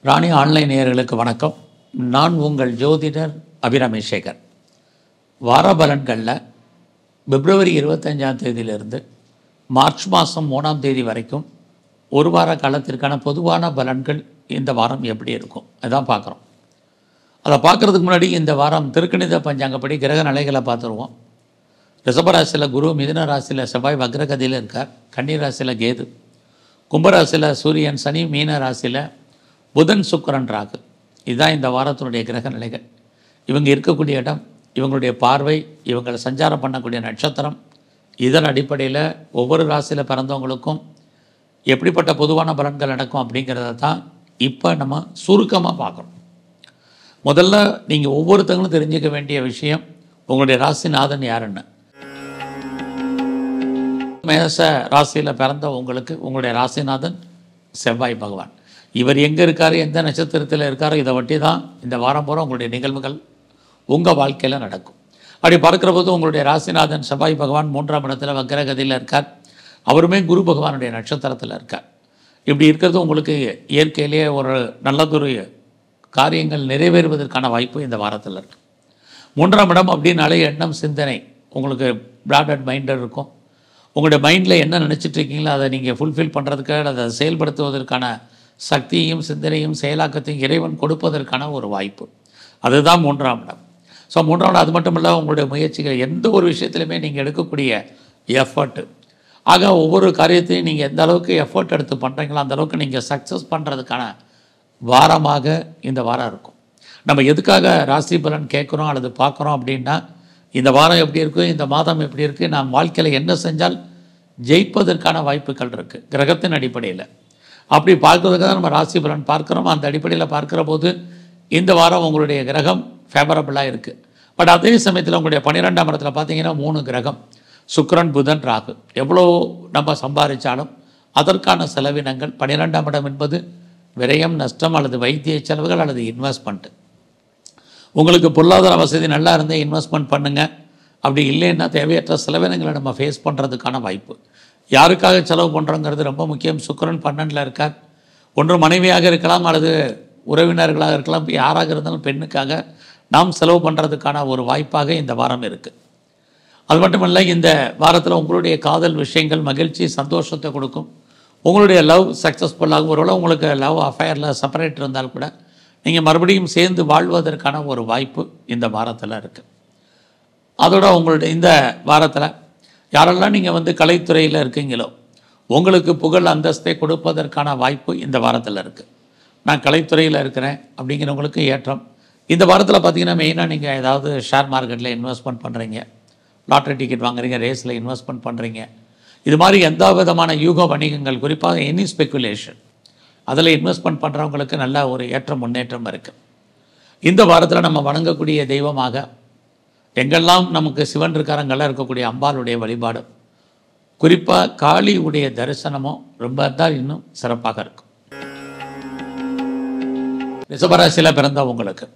ராணி online நேயர்களுக்கு வணக்கம். நான் உங்கள் ஜோதிடர் அபிராமி சேகர். வார பலன்களில் பிப்ரவரி 25ஆம் தேதியிலிருந்து மார்ச் மாதம் 3ஆம் தேதி வரைக்கும் ஒரு வார காலத்திற்கான பொதுவான பலன்கள் இந்த வாரம் எப்படி இருக்கும் அதான் பார்க்குறோம். அதை பார்க்குறதுக்கு முன்னாடி இந்த வாரம் திருக்கணித பஞ்சாங்கப்படி கிரக நிலைகளை பார்த்துருவோம். ரிஷபராசியில் குரு, மிதுன ராசியில் செவ்வாய் வக்ரகதியில் இருக்கார், கன்னி ராசியில் கேது, கும்பராசியில் சூரியன், சனி, மீன ராசியில் புதன், சுக்கிரன், ராகு. இதுதான் இந்த வாரத்தினுடைய கிரக நிலைகள். இவங்க இருக்கக்கூடிய இடம், இவங்களுடைய பார்வை, இவங்களை சஞ்சாரம் பண்ணக்கூடிய நட்சத்திரம், இதன் அடிப்படையில் ஒவ்வொரு ராசியில் பிறந்தவங்களுக்கும் எப்படிப்பட்ட பொதுவான பலன்கள் நடக்கும் அப்படிங்கிறத தான் இப்போ நம்ம சுருக்கமாக பார்க்குறோம். முதல்ல நீங்கள் ஒவ்வொருத்தங்களும் தெரிஞ்சுக்க வேண்டிய விஷயம், உங்களுடைய ராசிநாதன் யாருன்னு. மேச ராசியில் பிறந்த உங்களுக்கு உங்களுடைய ராசிநாதன் செவ்வாய் பகவான். இவர் எங்கே இருக்கார், எந்த நட்சத்திரத்தில் இருக்காரோ இதை ஒட்டி தான் இந்த வாரம் பூரா உங்களுடைய நிகழ்வுகள் உங்கள் வாழ்க்கையில் நடக்கும். அப்படி பார்க்குற போது உங்களுடைய ராசிநாதன் செவ்வாய் பகவான் 3ஆம் இடத்துல வக்ரகதியில் இருக்கார். அவருமே குரு பகவானுடைய நட்சத்திரத்தில் இருக்கார். இப்படி இருக்கிறது உங்களுக்கு இயற்கையிலேயே ஒரு நல்லதொரு காரியங்கள் நிறைவேறுவதற்கான வாய்ப்பு இந்த வாரத்தில் இருக்குது. 3ஆம் இடம் அப்படின்னாலே எண்ணம், சிந்தனை, உங்களுக்கு பிராடட் மைண்டட் இருக்கும். உங்களுடைய மைண்டில் என்ன நினச்சிட்டு இருக்கீங்களோ அதை நீங்கள் ஃபுல்ஃபில் பண்ணுறதுக்கு, அதை செயல்படுத்துவதற்கான சக்தியையும் சிந்தனையும் செயலாக்கத்தையும் இறைவன் கொடுப்பதற்கான ஒரு வாய்ப்பு. அதுதான் 3ஆம் இடம். ஸோ 3ஆம் இடம் அது மட்டும் இல்லை, உங்களுடைய முயற்சிகள் எந்த ஒரு விஷயத்துலையுமே நீங்கள் எடுக்கக்கூடிய எஃபர்ட்டு, ஆக ஒவ்வொரு காரியத்தையும் நீங்கள் எந்த அளவுக்கு எஃபர்ட் எடுத்து பண்ணுறீங்களோ அந்த அளவுக்கு நீங்கள் சக்ஸஸ் பண்ணுறதுக்கான வாரமாக இந்த வாரம் இருக்கும். நம்ம எதுக்காக ராசி பலன் கேட்குறோம் அல்லது பார்க்குறோம் அப்படின்னா, இந்த வாரம் எப்படி இருக்குது, இந்த மாதம் எப்படி இருக்குது, நாம் வாழ்க்கையில் என்ன செஞ்சால் ஜெயிப்பதற்கான வாய்ப்புகள் இருக்குது கிரகத்தின் அடிப்படையில். அப்படி பார்க்கறதுக்காக தான் நம்ம ராசி பலன் பார்க்குறோம். அந்த அடிப்படையில் பார்க்குற போது இந்த வாரம் உங்களுடைய கிரகம் ஃபேவரபுளாக இருக்குது. பட் அதே சமயத்தில் உங்களுடைய 12ஆம் இடத்துல பார்த்தீங்கன்னா 3 கிரகம், சுக்கிரன், புதன், ராகு. எவ்வளோ நம்ம சம்பாதிச்சாலும் அதற்கான செலவினங்கள், 12ஆம் இடம் என்பது விரயம், நஷ்டம் அல்லது வைத்திய செலவுகள் அல்லது இன்வெஸ்ட்மெண்ட்டு. உங்களுக்கு பொருளாதார வசதி நல்லா இருந்தால் இன்வெஸ்ட்மெண்ட் பண்ணுங்கள். அப்படி இல்லைன்னா தேவையற்ற செலவினங்களை நம்ம ஃபேஸ் பண்ணுறதுக்கான வாய்ப்பு. யாருக்காக செலவு பண்ணுறோங்கிறது ரொம்ப முக்கியம். சுக்கிரன் 12ல் இருக்கார். ஒன்று மனைவியாக இருக்கலாம் அல்லது உறவினர்களாக இருக்கலாம், யாராக இருந்தாலும் பெண்ணுக்காக நாம் செலவு பண்ணுறதுக்கான ஒரு வாய்ப்பாக இந்த வாரம் இருக்குது. அது மட்டுமல்ல, இந்த வாரத்தில் உங்களுடைய காதல் விஷயங்கள் மகிழ்ச்சி, சந்தோஷத்தை கொடுக்கும். உங்களுடைய லவ் சக்ஸஸ்ஃபுல்லாகும். ஒருவேளை உங்களுக்கு லவ் அஃபேரில் செப்பரேட் இருந்தால் கூட நீங்கள் மறுபடியும் சேர்ந்து வாழ்வதற்கான ஒரு வாய்ப்பு இந்த வாரத்தில் இருக்குது. அதோட உங்களுடைய இந்த வாரத்தில் யாரெல்லாம் நீங்கள் கலைத்துறையில் இருக்கீங்களோ உங்களுக்கு புகழ், அந்தஸ்தை கொடுப்பதற்கான வாய்ப்பு இந்த வாரத்தில் இருக்குது. நான் கலைத்துறையில் இருக்கிறேன் அப்படிங்கிறவங்களுக்கு ஏற்றம். இந்த வாரத்தில் பார்த்திங்கன்னா மெயினாக நீங்கள் ஏதாவது ஷேர் மார்க்கெட்டில் இன்வெஸ்ட்மெண்ட் பண்ணுறீங்க, லாட்ரி டிக்கெட் வாங்குறீங்க, ரேஸில் இன்வெஸ்ட்மெண்ட் பண்ணுறீங்க, இது மாதிரி எந்த விதமான யூக வணிகங்கள், குறிப்பாக எனி ஸ்பெக்குலேஷன், அதில் இன்வெஸ்ட்மெண்ட் பண்ணுறவங்களுக்கு நல்ல ஒரு ஏற்றம், முன்னேற்றம் இருக்குது. இந்த வாரத்தில் நம்ம வணங்கக்கூடிய தெய்வமாக எங்கெல்லாம் நமக்கு சிவன் இருக்காரங்கெல்லாம் இருக்கக்கூடிய அம்பாளுடைய வழிபாடு, குறிப்பாக காளியுடைய தரிசனமும் ரொம்ப தான் இன்னும் சிறப்பாக இருக்கும். ரிஷபராசியில் பிறந்தவங்களுக்கு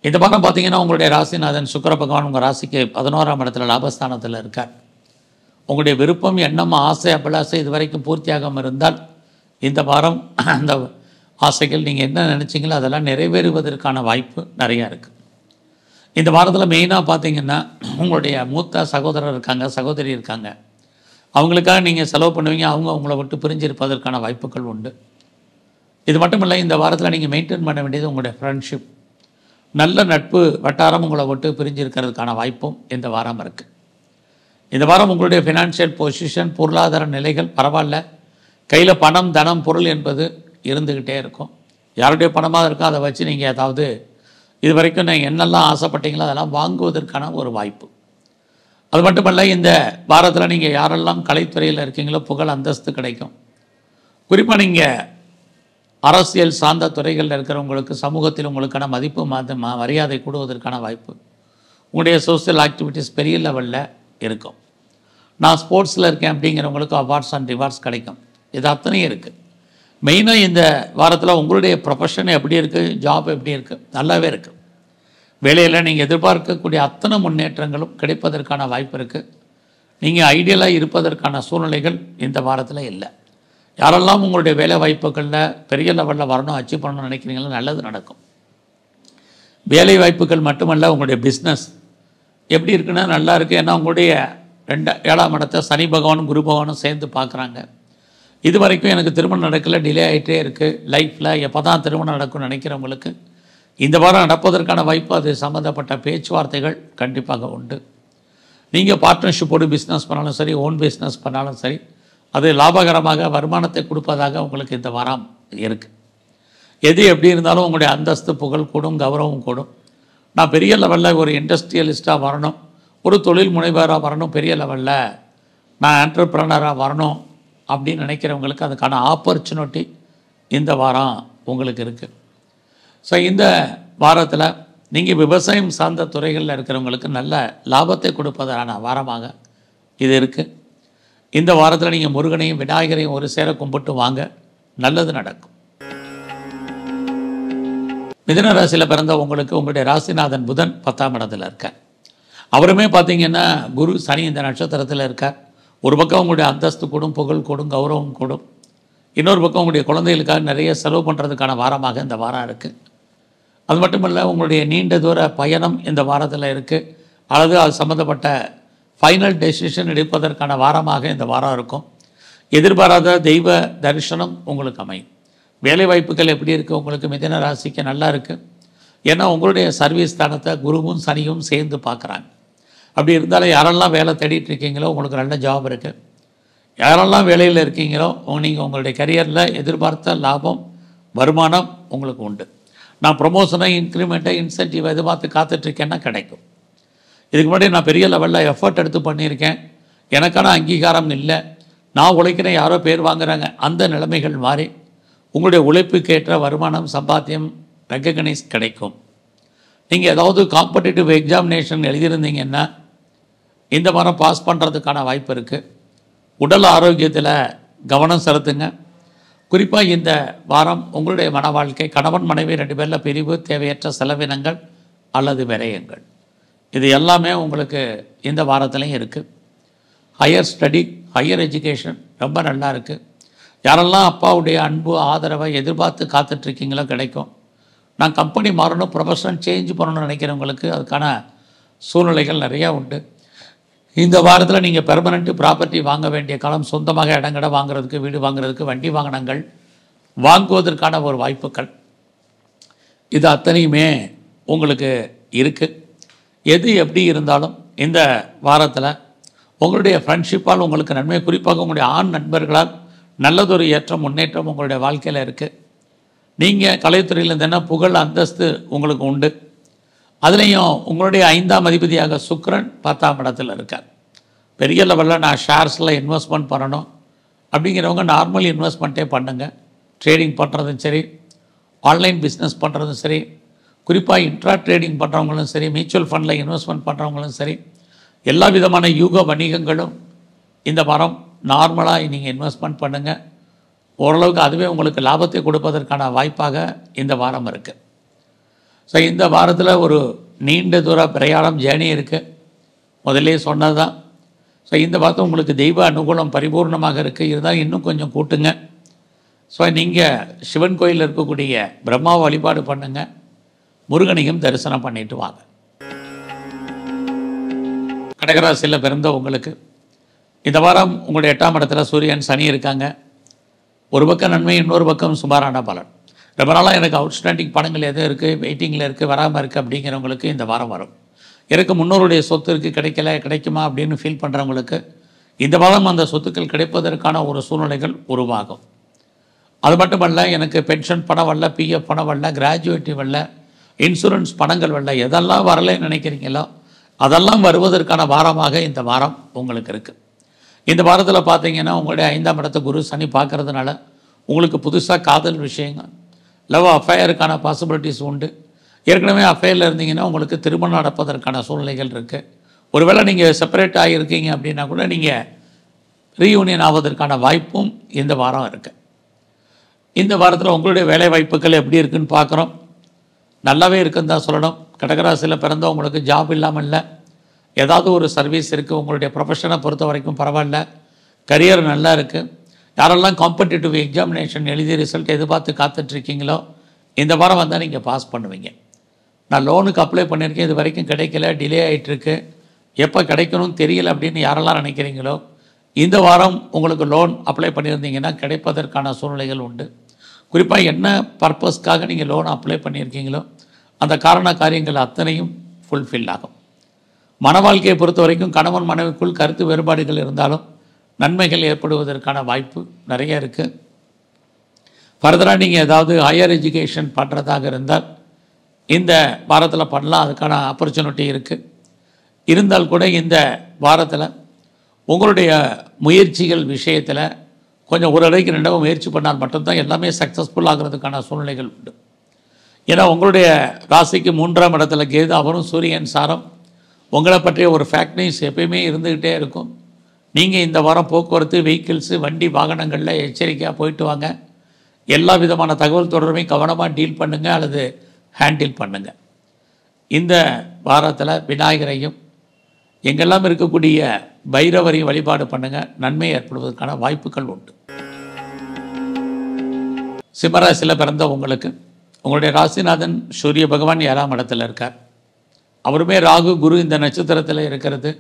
இந்த வாரம் பார்த்தீங்கன்னா உங்களுடைய ராசிநாதன் சுக்கிர பகவான் உங்கள் ராசிக்கு 11ஆம் இடத்துல லாபஸ்தானத்தில் இருக்கார். உங்களுடைய விருப்பம், எண்ணம், ஆசை, அபிலாசை இது வரைக்கும் பூர்த்தியாகாமல் இருந்தால் இந்த வாரம் அந்த ஆசைகள் நீங்கள் என்ன நினச்சிங்களோ அதெல்லாம் நிறைவேறுவதற்கான வாய்ப்பு நிறையா இருக்குது. இந்த வாரத்தில் மெயினாக பார்த்தீங்கன்னா உங்களுடைய மூத்த சகோதரர் இருக்காங்க, சகோதரி இருக்காங்க, அவங்களுக்காக நீங்கள் செலவு பண்ணுவீங்க. அவங்க உங்களை விட்டு பிரிஞ்சிருப்பதற்கான வாய்ப்புகள் உண்டு. இது மட்டும் இல்லை, இந்த வாரத்தில் நீங்கள் மெயின்டைன் பண்ண வேண்டியது உங்களுடைய ஃப்ரெண்ட்ஷிப், நல்ல நட்பு வட்டாரம் உங்களை விட்டு பிரிஞ்சிருக்கிறதுக்கான வாய்ப்பும் இந்த வாரம் இருக்குது. இந்த வாரம் உங்களுடைய ஃபினான்ஷியல் பொசிஷன், பொருளாதார நிலைகள் பரவாயில்ல. கையில் பணம், தனம், பொருள் என்பது இருந்துக்கிட்டே இருக்கும். யாருடைய பணமாக இருக்கோ அதை வச்சு நீங்கள் ஏதாவது இது வரைக்கும் நீங்கள் என்னெல்லாம் ஆசைப்பட்டீங்களோ அதெல்லாம் வாங்குவதற்கான ஒரு வாய்ப்பு. அது மட்டுமல்ல, இந்த வாரத்தில் நீங்கள் யாரெல்லாம் கலைத்துறையில் இருக்கீங்களோ புகழ், அந்தஸ்து கிடைக்கும். குறிப்பாக நீங்கள் அரசியல் சார்ந்த துறைகளில் இருக்கிறவங்களுக்கு சமூகத்தில் உங்களுக்கான மதிப்பு, மரியாதை கூடுவதற்கான வாய்ப்பு. உங்களுடைய சோசியல் ஆக்டிவிட்டீஸ் பெரிய லெவலில் இருக்கும். நான் ஸ்போர்ட்ஸில் இருக்கேன் அப்படிங்கிறவங்களுக்கு அவார்ட்ஸ் அண்ட் ரிவார்ட்ஸ் கிடைக்கும். இது அத்தனையும் இருக்குது. மெயினாக இந்த வாரத்தில் உங்களுடைய ப்ரொஃபஷன் எப்படி இருக்குது, ஜாப் எப்படி இருக்குது, நல்லாவே இருக்குது. வேலையில் நீங்கள் எதிர்பார்க்கக்கூடிய அத்தனை முன்னேற்றங்களும் கிடைப்பதற்கான வாய்ப்பு இருக்குது. நீங்கள் ஐடியலாக இருப்பதற்கான சூழ்நிலைகள் இந்த வாரத்தில் இல்லை. யாரெல்லாம் உங்களுடைய வேலை வாய்ப்புகளில் பெரிய லெவலில் வரணும், அச்சீவ் பண்ணணும்னு நினைக்கிறீங்களோ நல்லது நடக்கும். வேலை வாய்ப்புகள் மட்டுமல்ல, உங்களுடைய பிஸ்னஸ் எப்படி இருக்குன்னா நல்லா இருக்குது. ஏன்னா உங்களுடைய 7ஆம் இடத்தை சனி பகவானும் குரு பகவானும் சேர்ந்து பார்க்குறாங்க. இது வரைக்கும் எனக்கு திருமணம் நடக்கல, டிலே ஆகிட்டே இருக்குது லைஃப்பில், எப்போ தான் திருமணம் நடக்கும்னு நினைக்கிறவங்களுக்கு இந்த வாரம் நடப்பதற்கான வாய்ப்பு, அது சம்மந்தப்பட்ட பேச்சுவார்த்தைகள் கண்டிப்பாக உண்டு. நீங்கள் பார்ட்னர்ஷிப்போடு பிஸ்னஸ் பண்ணாலும் சரி, ஓன் பிஸ்னஸ் பண்ணாலும் சரி, அது லாபகரமாக வருமானத்தை கொடுப்பதாக உங்களுக்கு இந்த வாரம் இருக்குது. எது எப்படி இருந்தாலும் உங்களுடைய அந்தஸ்து புகழ் கூடும், கௌரவம் கூடும். நான் பெரிய லெவலில் ஒரு இண்டஸ்ட்ரியலிஸ்ட்டாக வரணும், ஒரு தொழில் முனைவராக வரணும், பெரிய லெவலில் நான் ஆண்டர்பிரனராக வரணும் அப்படின்னு நினைக்கிறவங்களுக்கு அதுக்கான ஆப்பர்ச்சுனிட்டி இந்த வாரம் உங்களுக்கு இருக்குது. ஸோ இந்த வாரத்தில் நீங்கள் விவசாயம் சார்ந்த துறைகளில் இருக்கிறவங்களுக்கு நல்ல லாபத்தை கொடுப்பதற்கான வாரமாக இது இருக்குது. இந்த வாரத்தில் நீங்கள் முருகனையும் விநாயகரையும் ஒரு சேர கும்பிட்டு வாங்க, நல்லது நடக்கும். மிதுன ராசியில் பிறந்த உங்களுக்கு உங்களுடைய ராசிநாதன் புதன் 10ஆம் இடத்துல இருக்கார். அவருமே பார்த்தீங்கன்னா குரு சனி இந்த நட்சத்திரத்தில் இருக்கார். ஒரு பக்கம் உங்களுடைய அந்தஸ்து கூடும், புகழ் கூடும், கௌரவம் கூடும். இன்னொரு பக்கம் உங்களுடைய குழந்தைகளுக்காக நிறைய செலவு பண்ணுறதுக்கான வாரமாக இந்த வாரம் இருக்குது. அது மட்டும் இல்லை, உங்களுடைய நீண்ட தூர பயணம் இந்த வாரத்தில் இருக்குது, அல்லது அது சம்மந்தப்பட்ட ஃபைனல் டெசிஷன் எடுப்பதற்கான வாரமாக இந்த வாரம் இருக்கும். எதிர்பாராத தெய்வ தரிசனம் உங்களுக்கு அமையும். வேலை வாய்ப்புகள் எப்படி இருக்குது உங்களுக்கு? மிதுன ராசிக்கு நல்லா இருக்குது. ஏன்னா உங்களுடைய சர்வீஸ் ஸ்தானத்தை குருவும் சனியும் சேர்ந்து பார்க்குறாங்க. அப்படி இருந்தாலும் யாரெல்லாம் வேலை தேடிட்டு இருக்கீங்களோ உங்களுக்கு நல்ல ஜாப் இருக்குது. யாரெல்லாம் வேலையில் இருக்கீங்களோ நீங்கள் உங்களுடைய கரியரில் எதிர்பார்த்த லாபம் வருமானம் உங்களுக்கு உண்டு. நான் ப்ரொமோஷனை, இன்க்ரிமெண்ட்டை, இன்சென்டிவ் எதிர்பார்த்து காத்துட்ருக்கேன்னா கிடைக்கும். இதுக்கு முன்னாடி நான் பெரிய லெவலில் எஃபர்ட் எடுத்து பண்ணியிருக்கேன், எனக்கான அங்கீகாரம் இல்லை, நான் உழைக்கிறேன், யாரோ பேர் வாங்குகிறாங்க, அந்த நிலைமைகள் மாறி உங்களுடைய உழைப்புக்கேற்ற வருமானம், சம்பாத்தியம், ரெக்கக்னைஸ் கிடைக்கும். நீங்கள் ஏதாவது காம்படிட்டிவ் எக்ஸாமினேஷன் எழுதியிருந்தீங்கன்னா இந்த வாரம் பாஸ் பண்ணுறதுக்கான வாய்ப்பு இருக்குது. உடல் ஆரோக்கியத்தில் கவனம் செலுத்துங்க. குறிப்பாக இந்த வாரம் உங்களுடைய மன வாழ்க்கை, கணவன் மனைவி 2 பேரில் பிரிவு, தேவையற்ற செலவினங்கள் அல்லது விரயங்கள், இது எல்லாமே உங்களுக்கு இந்த வாரத்துலையும் இருக்குது. ஹையர் ஸ்டடி, ஹையர் எஜுகேஷன் ரொம்ப நல்லா இருக்குது. யாரெல்லாம் அப்பாவுடைய அன்பு ஆதரவை எதிர்பார்த்து காத்துட்ருக்கீங்களோ கிடைக்கும். நான் கம்பெனி மாறணும், ப்ரொஃபஷன் சேஞ்ச் பண்ணணும்னு நினைக்கிறவங்களுக்கு அதுக்கான சூழ்நிலைகள் நிறையா உண்டு. இந்த வாரத்தில் நீங்கள் பெர்மனெண்ட்டு ப்ராப்பர்ட்டி வாங்க வேண்டிய காலம், சொந்தமாக இடங்கடை வாங்குறதுக்கு, வீடு வாங்குறதுக்கு, வண்டி வாகனங்கள் வாங்குவதற்கான ஒரு வாய்ப்புகள், இது அத்தனையுமே உங்களுக்கு இருக்குது. எது எப்படி இருந்தாலும் இந்த வாரத்தில் உங்களுடைய ஃப்ரெண்ட்ஷிப்பால் உங்களுக்கு நன்மை, குறிப்பாக உங்களுடைய ஆண் நண்பர்களால் நல்லதொரு ஏற்றம், முன்னேற்றம் உங்களுடைய வாழ்க்கையில் இருக்குது. நீங்கள் கலைத்துறையில் இருந்தேன்னா புகழ், அந்தஸ்து உங்களுக்கு உண்டு. அதுலேயும் உங்களுடைய 5ஆம் அதிபதியாக சுக்கிரன் 10ஆம் இடத்துல இருக்கார். பெரிய லெவலில் நான் ஷேர்ஸில் இன்வெஸ்ட்மெண்ட் பண்ணணும் அப்படிங்கிறவங்க நார்மல் இன்வெஸ்ட்மெண்ட்டே பண்ணுங்கள். ட்ரேடிங் பண்ணுறதும் சரி, ஆன்லைன் பிஸ்னஸ் பண்ணுறதும் சரி, குறிப்பாக இன்ட்ரா ட்ரேடிங் பண்ணுறவங்களும் சரி, மியூச்சுவல் ஃபண்டில் இன்வெஸ்ட்மெண்ட் பண்ணுறவங்களும் சரி, எல்லா விதமான யூக வணிகங்களும் இந்த வாரம் நார்மலாக நீங்கள் இன்வெஸ்ட்மெண்ட் பண்ணுங்கள். ஓரளவுக்கு அதுவே உங்களுக்கு லாபத்தை கொடுப்பதற்கான வாய்ப்பாக இந்த வாரம் இருக்குது. ஸோ இந்த வாரத்தில் ஒரு நீண்ட தூர பிரயாணம், ஜேர்னி இருக்குது. முதல்லே சொன்னது தான். ஸோ இந்த வாரத்தில் உங்களுக்கு தெய்வ அனுகூலம் பரிபூர்ணமாக இருக்குது. இருந்தால் இன்னும் கொஞ்சம் கூட்டுங்க. ஸோ நீங்கள் சிவன் கோயிலில் இருக்கக்கூடிய பிரம்மா வழிபாடு பண்ணுங்கள், முருகனையும் தரிசனம் பண்ணிட்டு வாங்க. கடகராசியில் பிறந்த உங்களுக்கு இந்த வாரம் உங்களுடைய 8ஆம் இடத்துல சூரியன் சனி இருக்காங்க. ஒரு பக்கம் நன்மை, இன்னொரு பக்கம் சுமாரான பலன். ரொம்ப நாளாக எனக்கு அவுட்ஸ்டாண்டிங் பணங்கள் எதுவும் இருக்குது, வெயிட்டிங்கில் இருக்குது, வராமல் இருக்குது அப்படிங்கிறவங்களுக்கு இந்த வாரம் வரும். எனக்கு முன்னோருடைய சொத்து இருக்குது, கிடைக்கல, கிடைக்குமா அப்படின்னு ஃபீல் பண்ணுறவங்களுக்கு இந்த வாரம் அந்த சொத்துக்கள் கிடைப்பதற்கான ஒரு சூழ்நிலைகள் உருவாகும். அது மட்டுமல்ல, எனக்கு பென்ஷன் பணம் வரல, பிஎஃப் பணம் வரல, கிராஜுவேட்டி வரல, இன்சூரன்ஸ் பணங்கள் வரல, எதெல்லாம் வரலைன்னு நினைக்கிறீங்களோ அதெல்லாம் வருவதற்கான வாரமாக இந்த வாரம் உங்களுக்கு இருக்குது. இந்த வாரத்தில் பார்த்தீங்கன்னா உங்களுடைய 5ஆம் இடத்தை குரு சனி பார்க்கறதுனால உங்களுக்கு புதுசாக காதல் விஷயங்கள், லவ் அஃபேருக்கான பாசிபிலிட்டிஸ் உண்டு. ஏற்கனவே அஃபேரில் இருந்தீங்கன்னா உங்களுக்கு திருமணம் நடப்பதற்கான சூழ்நிலைகள் இருக்குது. ஒருவேளை நீங்கள் செப்பரேட் ஆகியிருக்கீங்க அப்படின்னா கூட நீங்கள் ரீயூனியன் ஆவதற்கான வாய்ப்பும் இந்த வாரம் இருக்குது. இந்த வாரத்தில் உங்களுடைய வேலை வாய்ப்புகள் எப்படி இருக்குதுன்னு பார்க்குறோம். நல்லாவே இருக்குன்னு தான் சொல்லணும். கடகராசியில் பிறந்தவங்களுக்கு ஜாப் இல்லாமல் இல்லை, ஏதாவது ஒரு சர்வீஸ் இருக்குது. உங்களுடைய ப்ரொஃபஷனை பொறுத்த வரைக்கும் பரவாயில்ல, கரியர் நல்லா இருக்குது. யாரெல்லாம் காம்படிட்டிவ் எக்ஸாமினேஷன் எழுதி ரிசல்ட் எதிர்பார்த்து காத்துட்ருக்கீங்களோ இந்த வாரம் வந்தால் நீங்கள் பாஸ் பண்ணுவீங்க. நான் லோனுக்கு அப்ளை பண்ணியிருக்கேன், இது வரைக்கும் கிடைக்கல, டிலே ஆகிட்டுருக்கு, எப்போ கிடைக்கணும்னு தெரியல அப்படின்னு யாரெல்லாம் நினைக்கிறீங்களோ இந்த வாரம் உங்களுக்கு லோன் அப்ளை பண்ணியிருந்தீங்கன்னா கிடைப்பதற்கான சூழ்நிலைகள் உண்டு. குறிப்பாக என்ன பர்பஸ்க்காக நீங்கள் லோன் அப்ளை பண்ணியிருக்கீங்களோ அந்த காரண காரியங்கள் அத்தனையும் ஃபுல்ஃபில் ஆகும். மன வாழ்க்கையை பொறுத்த வரைக்கும் கணவன் மனைவிக்குள் கருத்து வேறுபாடுகள் இருந்தாலும் நன்மைகள் ஏற்படுவதற்கான வாய்ப்பு நிறைய இருக்குது. ஃபர்தராக நீங்கள் ஏதாவது ஹையர் எஜுகேஷன் பண்ணுறதாக இருந்தால் இந்த வாரத்தில் பண்ணலாம், அதுக்கான ஆப்பர்ச்சுனிட்டி இருக்குது. இருந்தால் கூட இந்த வாரத்தில் உங்களுடைய முயற்சிகள் விஷயத்தில் கொஞ்சம் ஒரு அடைக்கு ரெண்டாவது முயற்சி பண்ணால் மட்டும்தான் எல்லாமே சக்ஸஸ்ஃபுல் ஆகிறதுக்கான சூழ்நிலைகள் உண்டு. ஏன்னா உங்களுடைய ராசிக்கு 3ஆம் இடத்துல கேது, அவரும் சூரியன் சாரம், உங்களை பற்றிய ஒரு ஃபேக்ட் நியூஸ் எப்பயுமே இருந்துக்கிட்டே இருக்கும். நீங்கள் இந்த வாரம் போக்குவரத்து, வெஹிக்கிள்ஸு, வண்டி வாகனங்களில் எச்சரிக்கையாக போயிட்டு வாங்க. எல்லா விதமான தகவல் தொடர்பையும் கவனமாக டீல் பண்ணுங்கள் அல்லது ஹேண்டில் பண்ணுங்கள். இந்த வாரத்தில் விநாயகரையும் எங்கெல்லாம் இருக்கக்கூடிய பைரவரையும் வழிபாடு பண்ணுங்கள், நன்மை ஏற்படுவதற்கான வாய்ப்புகள் உண்டு. சிம்மராசியில் பிறந்த உங்களுக்கு உங்களுடைய ராசிநாதன் சூரிய பகவான் 7ஆம் இடத்துல இருக்கார். அவருமே ராகு குரு இந்த நட்சத்திரத்தில் இருக்கிறது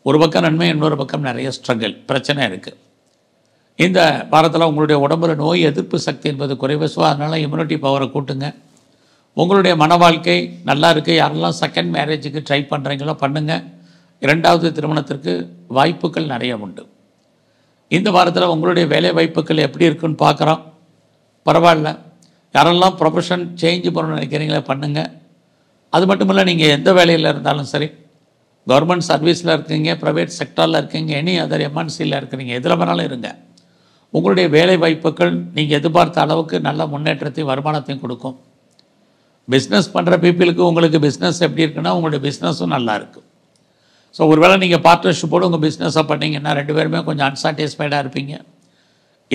ஒரு பக்கம் நன்மை, இன்னொரு பக்கம் நிறைய ஸ்ட்ரகிள் பிரச்சனை இருக்குது. இந்த வாரத்தில் உங்களுடைய உடம்புல நோய் எதிர்ப்பு சக்தி என்பது குறைவு. ஸோ அதனால் இம்யூனிட்டி பவரை கூட்டுங்க. உங்களுடைய மன வாழ்க்கை நல்லா இருக்குது. யாரெல்லாம் செகண்ட் மேரேஜுக்கு ட்ரை பண்ணுறீங்களோ பண்ணுங்கள். 2வது திருமணத்திற்கு வாய்ப்புகள் நிறைய உண்டு. இந்த வாரத்தில் உங்களுடைய வேலை வாய்ப்புகள் எப்படி இருக்குன்னு பார்க்குறோம். பரவாயில்ல. யாரெல்லாம் ப்ரொஃபஷன் சேஞ்ச் பண்ணணும்னு நினைக்கிறீங்களே பண்ணுங்கள். அது மட்டும் இல்லை, நீங்கள் எந்த வேலையில் இருந்தாலும் சரி, கவர்மெண்ட் சர்வீஸில் இருக்கீங்க, ப்ரைவேட் செக்டரில் இருக்கீங்க, எனி அதர் எம்என்சியில் இருக்கிறீங்க, எதில் வேணாலும் இருங்க. உங்களுடைய வேலை வாய்ப்புகள் நீங்கள் எதிர்பார்த்த அளவுக்கு நல்ல முன்னேற்றத்தையும் வருமானத்தையும் கொடுக்கும். பிஸ்னஸ் பண்ணுற பீப்புளுக்கு உங்களுக்கு பிஸ்னஸ் எப்படி இருக்குன்னா உங்களுடைய பிஸ்னஸும் நல்லா இருக்கும். ஸோ ஒருவேளை நீங்கள் பார்ட்னர்ஷிப்போடு உங்கள் பிஸ்னஸை பண்ணிங்கன்னா 2 பேருமே கொஞ்சம் அன்சாட்டிஸ்ஃபைடாக இருப்பீங்க.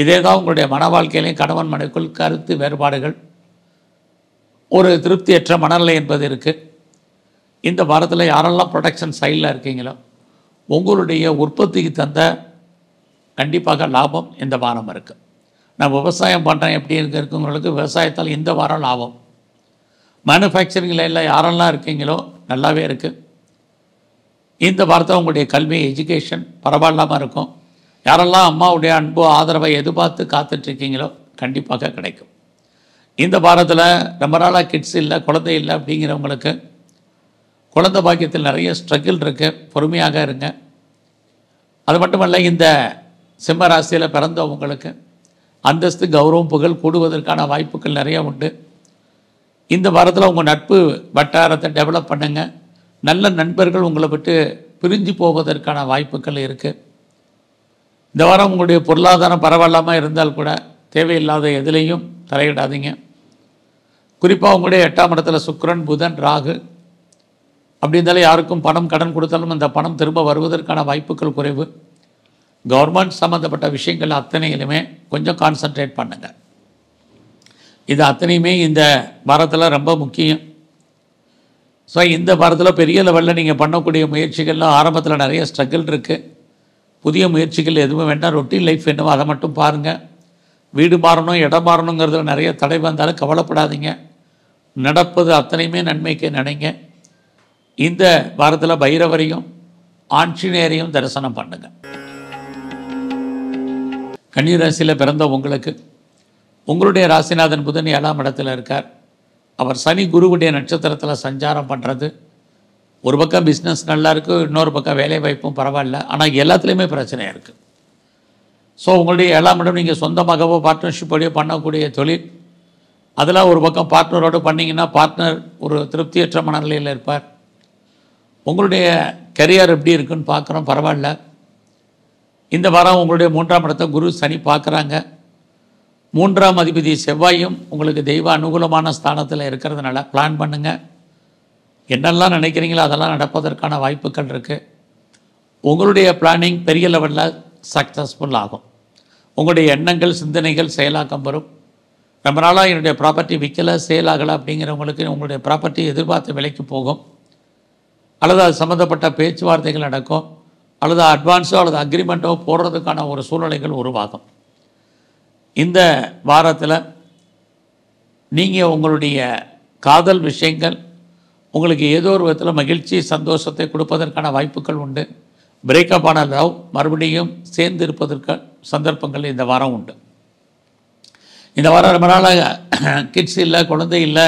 இதே தான் உங்களுடைய மன வாழ்க்கையிலையும் கணவன் மனைவிக்குள் கருத்து வேறுபாடுகள், ஒரு திருப்தியற்ற மனநிலை என்பது இருக்குது. இந்த வாரத்தில் யாரெல்லாம் ப்ரொடக்ஷன் சைடில் இருக்கீங்களோ உங்களுடைய உற்பத்திக்கு தந்த கண்டிப்பாக லாபம் இந்த வாரம் இருக்குது. நான் விவசாயம் பண்ணுறேன் எப்படி இருக்குங்களுக்கு விவசாயத்தால் இந்த வாரம் லாபம். மேனுஃபேக்சரிங்கில் எல்லாம் யாரெல்லாம் இருக்கீங்களோ நல்லாவே இருக்குது. இந்த வாரத்தில் உங்களுடைய கல்வி எஜுகேஷன் பரவாயில்லாமல் இருக்கும். யாரெல்லாம் அம்மாவுடைய அன்பு ஆதரவை எதிர்பார்த்து காத்துட்ருக்கீங்களோ கண்டிப்பாக கிடைக்கும். இந்த வாரத்தில் ரொம்ப நாளாக கிட்ஸ் இல்லை, குழந்தை இல்லை அப்படிங்கிறவங்களுக்கு குழந்தை பாக்கியத்தில் நிறைய ஸ்ட்ரகிள் இருக்குது. பொறுமையாக இருங்க. அது மட்டுமல்ல, இந்த சிம்ம ராசியில் பிறந்தவங்களுக்கு அந்தஸ்து, கௌரவம், புகழ் கூடுவதற்கான வாய்ப்புகள் நிறைய உண்டு. இந்த வாரத்தில் உங்கள் நட்பு வட்டாரத்தை டெவலப் பண்ணுங்கள். நல்ல நண்பர்கள் உங்களை விட்டு பிரிஞ்சு போவதற்கான வாய்ப்புகள் இருக்குது. இந்த வாரம் உங்களுடைய பொருளாதாரம் பரவாயில்லாமல் இருந்தால் கூட தேவையில்லாத எதுலேயும் தலையிடாதீங்க. குறிப்பாக உங்களுடைய 8ஆம் இடத்துல சுக்கிரன், புதன், ராகு அப்படி இருந்தாலும் யாருக்கும் பணம் கடன் கொடுத்தாலும் அந்த பணம் திரும்ப வருவதற்கான வாய்ப்புகள் குறைவு. கவர்மெண்ட் சம்மந்தப்பட்ட விஷயங்கள் அத்தனையிலுமே கொஞ்சம் கான்சன்ட்ரேட் பண்ணுங்கள். இது அத்தனையுமே இந்த வாரத்தில் ரொம்ப முக்கியம். ஸோ இந்த வாரத்தில் பெரிய லெவலில் நீங்கள் பண்ணக்கூடிய முயற்சிகள்லாம் ஆரம்பத்தில் நிறைய ஸ்ட்ரகிள் இருக்குது. புதிய முயற்சிகள் எதுவும் வேண்டாம். ரொட்டீன் லைஃப் என்னவோ அதை மட்டும் பாருங்கள். வீடு மாறணும், இடம் மாறணுங்கிறதுல நிறைய தடை வந்தாலும் கவலைப்படாதீங்க. நடப்பது அத்தனையுமே நன்மைக்கு நினைங்க. இந்த வாரத்தில் பைரவரையும் ஆஞ்சநேயரையும் தரிசனம் பண்ணுங்கள். கன்னி ராசியில் பிறந்த உங்களுக்கு உங்களுடைய ராசிநாதன் புதன் 7ஆம் இடத்துல இருக்கார். அவர் சனி குருவுடைய நட்சத்திரத்தில் சஞ்சாரம் பண்ணுறது ஒரு பக்கம் பிஸ்னஸ் நல்லா இருக்குது, இன்னொரு பக்கம் வேலை வாய்ப்பும் பரவாயில்ல. ஆனால் எல்லாத்துலேயுமே பிரச்சனையாக இருக்குது. ஸோ உங்களுடைய 7ஆம் இடம் நீங்கள் சொந்தமாகவோ பார்ட்னர்ஷிப்போடையோ பண்ணக்கூடிய தொழில், அதெல்லாம் ஒரு பக்கம் பார்ட்னரோடு பண்ணிங்கன்னா பார்ட்னர் ஒரு திருப்தியற்ற மனநிலையில் இருப்பார். உங்களுடைய கரியர் எப்படி இருக்குன்னு பார்க்குறோம், பரவாயில்ல. இந்த வாரம் உங்களுடைய 3ஆம் இடத்தை குரு சனி பார்க்குறாங்க. 3ஆம் அதிபதி செவ்வாயும் உங்களுக்கு தெய்வ அனுகூலமான ஸ்தானத்தில் இருக்கிறதுனால பிளான் பண்ணுங்கள். என்னெல்லாம் நினைக்கிறீங்களோ அதெல்லாம் நடப்பதற்கான வாய்ப்புகள் இருக்குது. உங்களுடைய பிளானிங் பெரிய லெவலில் சக்ஸஸ்ஃபுல் ஆகும். உங்களுடைய எண்ணங்கள், சிந்தனைகள் செயலாக்கம் வரும். ரொம்ப நாளாக என்னுடைய ப்ராப்பர்ட்டி விற்கலை, சேல் ஆகலை அப்படிங்கிறவங்களுக்கு உங்களுடைய ப்ராப்பர்ட்டி எதிர்பார்த்த விலைக்கு போகும். அல்லது அது சம்மந்தப்பட்ட பேச்சுவார்த்தைகள் நடக்கும். அல்லது அட்வான்ஸோ அல்லது அக்ரிமெண்ட்டோ போடுறதுக்கான ஒரு சூழ்நிலைகள் உருவாகும். இந்த வாரத்தில் நீங்கள் உங்களுடைய காதல் விஷயங்கள் உங்களுக்கு ஏதோ ஒரு விதத்தில் மகிழ்ச்சி சந்தோஷத்தை கொடுப்பதற்கான வாய்ப்புகள் உண்டு. பிரேக்கப் ஆன லவ் மறுபடியும் சேர்ந்து இருப்பதற்கு சந்தர்ப்பங்கள் இந்த வாரம் உண்டு. இந்த வாரம் ரொம்ப நாளாக கிட்ஸ் இல்லை, குழந்தை இல்லை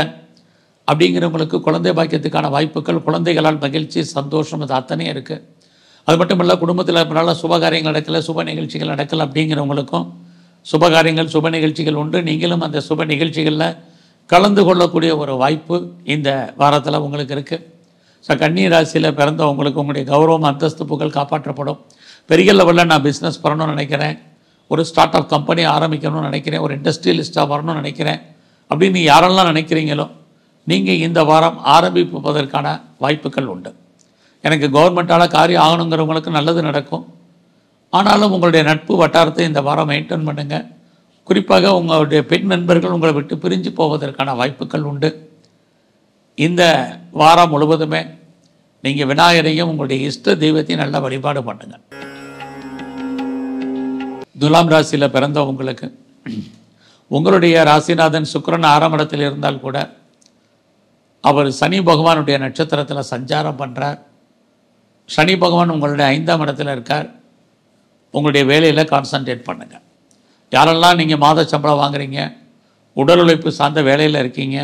அப்படிங்கிறவங்களுக்கு குழந்தை பாக்கியத்துக்கான வாய்ப்புகள், குழந்தைகளால் மகிழ்ச்சி சந்தோஷம் அது அத்தனையும் இருக்குது. அது மட்டும் இல்லை, குடும்பத்தில் ரொம்ப நாளாக சுபகாரியங்கள் நடக்கலை, சுப நிகழ்ச்சிகள் நடக்கலை அப்படிங்கிறவங்களுக்கும் சுபகாரியங்கள் சுப நிகழ்ச்சிகள் உண்டு. நீங்களும் அந்த சுப நிகழ்ச்சிகளில் கலந்து கொள்ளக்கூடிய ஒரு வாய்ப்பு இந்த வாரத்தில் உங்களுக்கு இருக்குது. ஸோ கன்னி ராசியில் பிறந்தவங்களுக்கு உங்களுடைய கௌரவம் அந்தஸ்து புகழ் காப்பாற்றப்படும். பெரிய லெவலில் நான் பிஸ்னஸ் பண்ணணும்னு நினைக்கிறேன், ஒரு ஸ்டார்ட் அப் கம்பெனி ஆரம்பிக்கணும்னு நினைக்கிறேன், ஒரு இண்டஸ்ட்ரியலிஸ்ட்டாக வரணும்னு நினைக்கிறேன் அப்படின்னு யாரெல்லாம் நினைக்கிறீங்களோ நீங்கள் இந்த வாரம் ஆரம்பிப்பதற்கான வாய்ப்புகள் உண்டு. எனக்கு கவர்மெண்ட்டால் காரியம் ஆகணுங்கிறவங்களுக்கு நல்லது நடக்கும். ஆனாலும் உங்களுடைய நட்பு வட்டாரத்தை இந்த வாரம் மெயின்டைன் பண்ணுங்கள். குறிப்பாக உங்களுடைய பெண் நண்பர்கள் உங்களை விட்டு பிரிஞ்சு போவதற்கான வாய்ப்புகள் உண்டு. இந்த வாரம் முழுவதுமே நீங்கள் விநாயகரையும் உங்களுடைய இஷ்ட தெய்வத்தையும் நல்லா வழிபாடு பண்ணுங்கள். துலாம் ராசியில் பிறந்தவங்களுக்கு உங்களுடைய ராசிநாதன் சுக்கிரன் 6ஆம் இடத்தில் இருந்தால் கூட அவர் சனி பகவானுடைய நட்சத்திரத்தில் சஞ்சாரம் பண்ணுறார். சனி பகவான் உங்களுடைய 5ஆம் இடத்துல இருக்கார். உங்களுடைய வேலையில் கான்சன்ட்ரேட் பண்ணுங்கள். யாரெல்லாம் நீங்கள் மாத சம்பளம் வாங்குறீங்க, உடல் உழைப்பு சார்ந்த வேலையில் இருக்கீங்க,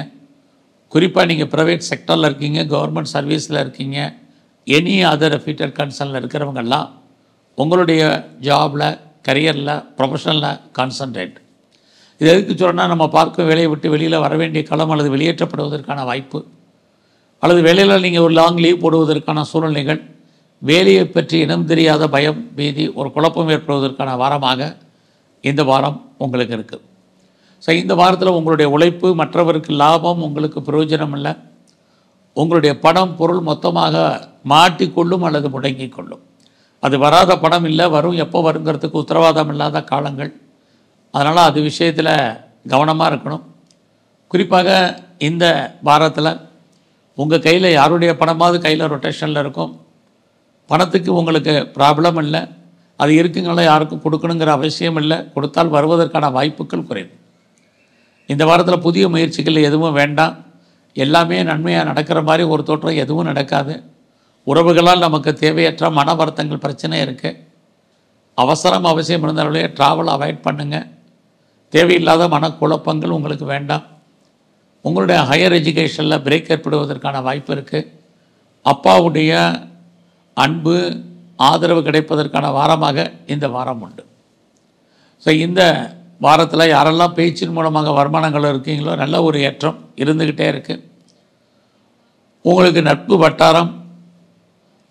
குறிப்பாக நீங்கள் ப்ரைவேட் செக்டரில் இருக்கீங்க, கவர்மெண்ட் சர்வீஸில் இருக்கீங்க, எனி அதர் அஃபிலியேட்டட் கன்சர்னில் இருக்கிறவங்கெல்லாம் உங்களுடைய ஜாபில், கரியரில், ப்ரொஃபஷனலில் கான்சன்ட்ரேட். இது எதுக்கு சொல்கிறேன்னா, நம்ம பார்க்கும் வேலையை விட்டு வெளியில் வர வேண்டிய காலம் அல்லது வெளியேற்றப்படுவதற்கான வாய்ப்பு, அல்லது வேலையில் நீங்கள் ஒரு லாங் லீவ் போடுவதற்கான சூழ்நிலைகள், வேலையை பற்றி இனம் தெரியாத பயம், பீதி, ஒரு குழப்பம் ஏற்படுவதற்கான வாரமாக இந்த வாரம் உங்களுக்கு இருக்குது. ஸோ இந்த வாரத்தில் உங்களுடைய உழைப்பு மற்றவருக்கு லாபம், உங்களுக்கு பிரயோஜனம் இல்லை. உங்களுடைய பணம் பொருள் மொத்தமாக மாட்டிக்கொள்ளும் அல்லது முடங்கி கொள்ளும். அது வராத பணம் இல்லை, வரும், எப்போ வருங்கிறதுக்கு உத்தரவாதம் இல்லாத காலங்கள். அதனால் அது விஷயத்தில் கவனமாக இருக்கணும். குறிப்பாக இந்த வாரத்தில் உங்கள் கையில் யாருடைய பணமாவது கையில் ரொட்டேஷனில் இருக்கும். பணத்துக்கு உங்களுக்கு ப்ராப்ளம் இல்லை, அது இருக்குங்களா யாருக்கும் கொடுக்கணுங்கிற அவசியம் இல்லை. கொடுத்தால் வருவதற்கான வாய்ப்புகள் குறைவு. இந்த வாரத்தில் புதிய முயற்சிகள் எதுவும் வேண்டாம். எல்லாமே நன்மையாக நடக்கிற மாதிரி ஒரு தோற்றம் எதுவும் நடக்காது. உறவுகளால் நமக்கு தேவையற்ற மன வருத்தங்கள் பிரச்சனை இருக்குது. அவசியம் இருந்தாலே ட்ராவல் அவாய்ட் பண்ணுங்கள். தேவையில்லாத மனக்குழப்பங்கள் உங்களுக்கு வேண்டாம். உங்களுடைய ஹையர் எஜுகேஷனில் பிரேக் ஏற்படுவதற்கான வாய்ப்பு இருக்குது. அப்பாவுடைய அன்பு ஆதரவு கிடைப்பதற்கான வாரமாக இந்த வாரம் உண்டு. ஸோ இந்த வாரத்தில் யாரெல்லாம் பேச்சின் மூலமாக வருமானங்கள் இருக்கீங்களோ நல்ல ஒரு ஏற்றம் இருந்துக்கிட்டே இருக்குது. உங்களுக்கு நட்பு வட்டாரம்,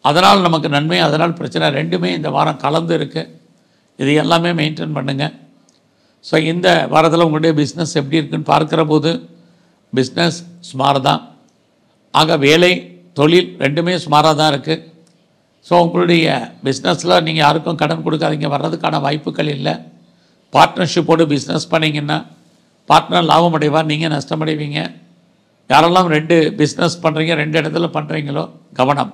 அதனால் நமக்கு நன்மை, அதனால் பிரச்சனை, ரெண்டுமே இந்த வாரம் கலந்து இருக்குது. இது எல்லாமே மெயின்டைன் பண்ணுங்கள். ஸோ இந்த வாரத்தில் உங்களுடைய பிஸ்னஸ் எப்படி இருக்குன்னு பார்க்குற போது பிஸ்னஸ் சுமார் தான். ஆக வேலை தொழில் ரெண்டுமே சுமாராக தான் இருக்குது. ஸோ உங்களுடைய பிஸ்னஸில் நீங்கள் யாருக்கும் கடன் கொடுக்காதீங்க, வர்றதுக்கான வாய்ப்புகள் இல்லை. பார்ட்னர்ஷிப்போடு பிஸ்னஸ் பண்ணிங்கன்னா பார்ட்னர் லாபம் அடைவார், நீங்கள் நஷ்டமடைவீங்க. யாரெல்லாம் 2 பிஸ்னஸ் பண்ணுறீங்க, 2 இடத்துல பண்ணுறீங்களோ கவனம்.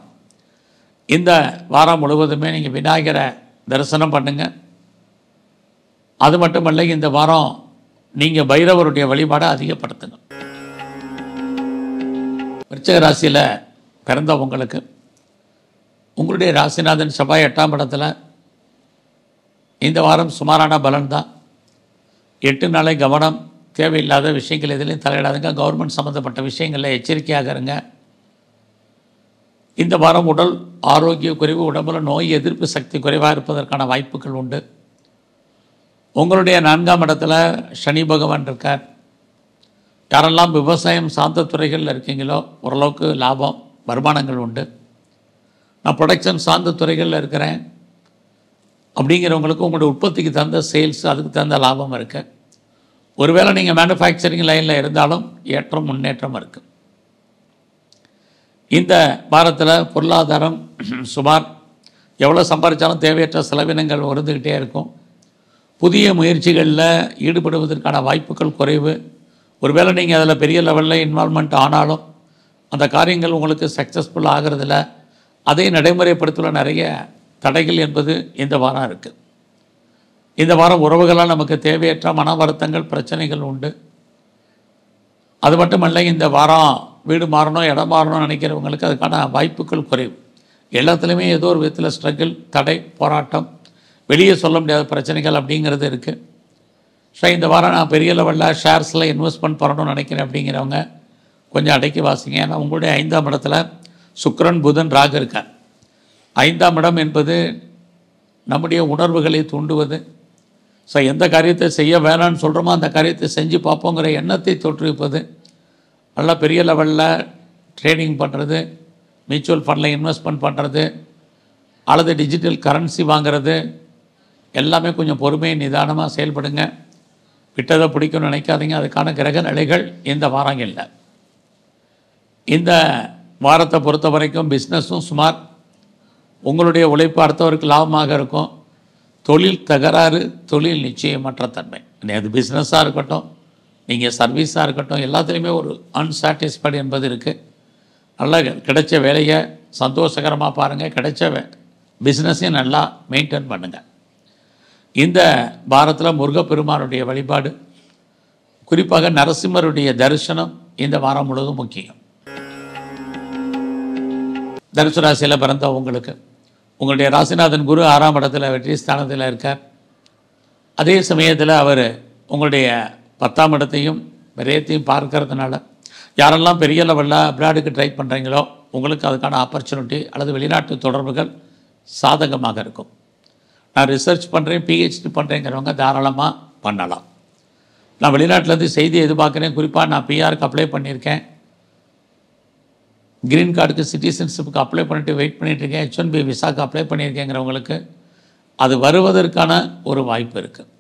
இந்த வாரம் முழுவதுமே நீங்கள் விநாயகரை தரிசனம் பண்ணுங்கள். அது மட்டுமல்ல, இந்த வாரம் நீங்கள் பைரவருடைய வழிபாடை அதிகப்படுத்துங்க. விருச்சிக ராசியில் பிறந்தவங்களுக்கு உங்களுடைய ராசிநாதன் செவ்வாய் 8ஆம் இடத்துல இந்த வாரம் சுமாரான பலன் தான். 8 நாளை கவனம், தேவையில்லாத விஷயங்கள் எதுலையும் தலையிடாதுங்க. கவர்மெண்ட் சம்மந்தப்பட்ட விஷயங்களில் எச்சரிக்கையாக இருங்க. இந்த வாரம் உடல் ஆரோக்கிய குறைவு, உடம்புல நோய் எதிர்ப்பு சக்தி குறைவாக இருப்பதற்கான வாய்ப்புகள் உண்டு. உங்களுடைய 4ஆம் இடத்துல சனி பகவான் இருக்கார். யாரெல்லாம் விவசாயம் சார்ந்த துறைகளில் இருக்கீங்களோ ஓரளவுக்கு லாபம் வருமானங்கள் உண்டு. நான் ப்ரொடக்ஷன் சார்ந்த துறைகளில் இருக்கிறேன் அப்படிங்கிறவங்களுக்கு உங்களுடைய உற்பத்திக்கு தகுந்த சேல்ஸ், அதுக்கு தகுந்த லாபம் இருக்குது. ஒருவேளை நீங்கள் மேனுஃபேக்சரிங் லைனில் இருந்தாலும் ஏற்றம் முன்னேற்றம் இருக்குது. இந்த வாரத்தில் பொருளாதாரம் சுமார், எவ்வளோ சம்பாதிச்சாலும் தேவையற்ற செலவினங்கள் வருந்துக்கிட்டே இருக்கும். புதிய முயற்சிகளில் ஈடுபடுவதற்கான வாய்ப்புகள் குறைவு. ஒருவேளை நீங்கள் அதில் பெரிய லெவலில் இன்வால்மெண்ட் ஆனாலும் அந்த காரியங்கள் உங்களுக்கு சக்ஸஸ்ஃபுல் ஆகிறதில்ல. அதை நடைமுறைப்படுத்துவதில் நிறைய தடைகள் என்பது இந்த வாரம் இருக்குது. இந்த வாரம் உறவுகளால் நமக்கு தேவையற்ற மன வருத்தங்கள் பிரச்சனைகள் உண்டு. அது மட்டுமல்ல, இந்த வாரம் வீடு மாறணும் இடம் மாறணும்னு நினைக்கிறவங்களுக்கு அதுக்கான வாய்ப்புகள் குறைவு. எல்லாத்துலேயுமே ஏதோ ஒரு விதத்தில் ஸ்ட்ரகிள், தடை, போராட்டம், வெளியே சொல்ல முடியாத பிரச்சனைகள் அப்படிங்கிறது இருக்குது. ஸோ இந்த வாரம் நான் பெரிய லெவலில் ஷேர்ஸில் இன்வெஸ்ட்மெண்ட் பண்ணணும்னு நினைக்கிறேன் அப்படிங்கிறவங்க கொஞ்சம் அடக்கி வாசிங்க. ஏன்னா உங்களுடைய 5ஆம் இடத்துல சுக்கிரன், புதன், ராகு இருக்கார். 5ஆம் இடம் என்பது நம்முடைய உணர்வுகளை தூண்டுவது. ஸோ எந்த காரியத்தை செய்ய வேணான்னு சொல்கிறோமோ அந்த காரியத்தை செஞ்சு பார்ப்போங்கிற எண்ணத்தை தோற்றுவிப்பது. நல்லா பெரிய லெவலில் ட்ரேடிங் பண்ணுறது, மியூச்சுவல் ஃபண்டில் இன்வெஸ்ட்மெண்ட் பண்ணுறது, அல்லது டிஜிட்டல் கரன்சி வாங்கிறது, எல்லாமே கொஞ்சம் பொறுமையை நிதானமாக செயல்படுங்க. விட்டதை பிடிக்கும்னு நினைக்காதீங்க. அதுக்கான கிரக நிலைகள் இந்த வாரம் இல்லை. இந்த வாரத்தை பொறுத்த வரைக்கும் பிஸ்னஸும் சுமார். உங்களுடைய உழைப்பு அடுத்தவருக்கு லாபமாக இருக்கும். தொழில் தகராறு, தொழில் நிச்சயமற்ற தன்மை. அது பிஸ்னஸாக இருக்கட்டும், நீங்கள் சர்வீஸாக இருக்கட்டும், எல்லாத்துலேயுமே ஒரு அன்சாட்டிஸ்ஃபைடு என்பது இருக்குது. நல்லா கிடைச்ச வேலையை சந்தோஷகரமாக பாருங்கள். கிடைச்ச பிஸ்னஸையும் நல்லா மெயின்டைன் பண்ணுங்கள். இந்த வாரத்தில் முருகப்பெருமானுடைய வழிபாடு, குறிப்பாக நரசிம்மருடைய தரிசனம் இந்த வாரம் முழுவதும் முக்கியம். தனுசு ராசியில் பிறந்த உங்களுக்கு உங்களுடைய ராசிநாதன் குரு 6ஆம் இடத்துல வெற்றி ஸ்தானத்தில் இருக்கார். அதே சமயத்தில் அவர் உங்களுடைய 10ஆம் இடத்தையும் விரயத்தையும் பார்க்கறதுனால யாரெல்லாம் பெரிய லெவலில் அப்ராடுக்கு ட்ரை பண்ணுறீங்களோ உங்களுக்கு அதுக்கான ஆப்பர்ச்சுனிட்டி அல்லது வெளிநாட்டு தொடர்புகள் சாதகமாக இருக்கும். நான் ரிசர்ச் பண்ணுறேன், பிஹெச்டி பண்ணுறேங்கிறவங்க தாராளமாக பண்ணலாம். நான் வெளிநாட்டிலேருந்து செய்தி எதிர்பார்க்குறேன். குறிப்பாக நான் பிஆருக்கு அப்ளை பண்ணியிருக்கேன், க்ரீன் கார்டுக்கு, சிட்டிசன்ஷிப்புக்கு அப்ளை பண்ணிட்டு வெயிட் பண்ணிகிட்ருக்கேன், H1B விசாவுக்கு அப்ளை பண்ணியிருக்கேங்கிறவங்களுக்கு அது வருவதற்கான ஒரு வாய்ப்பு இருக்குது.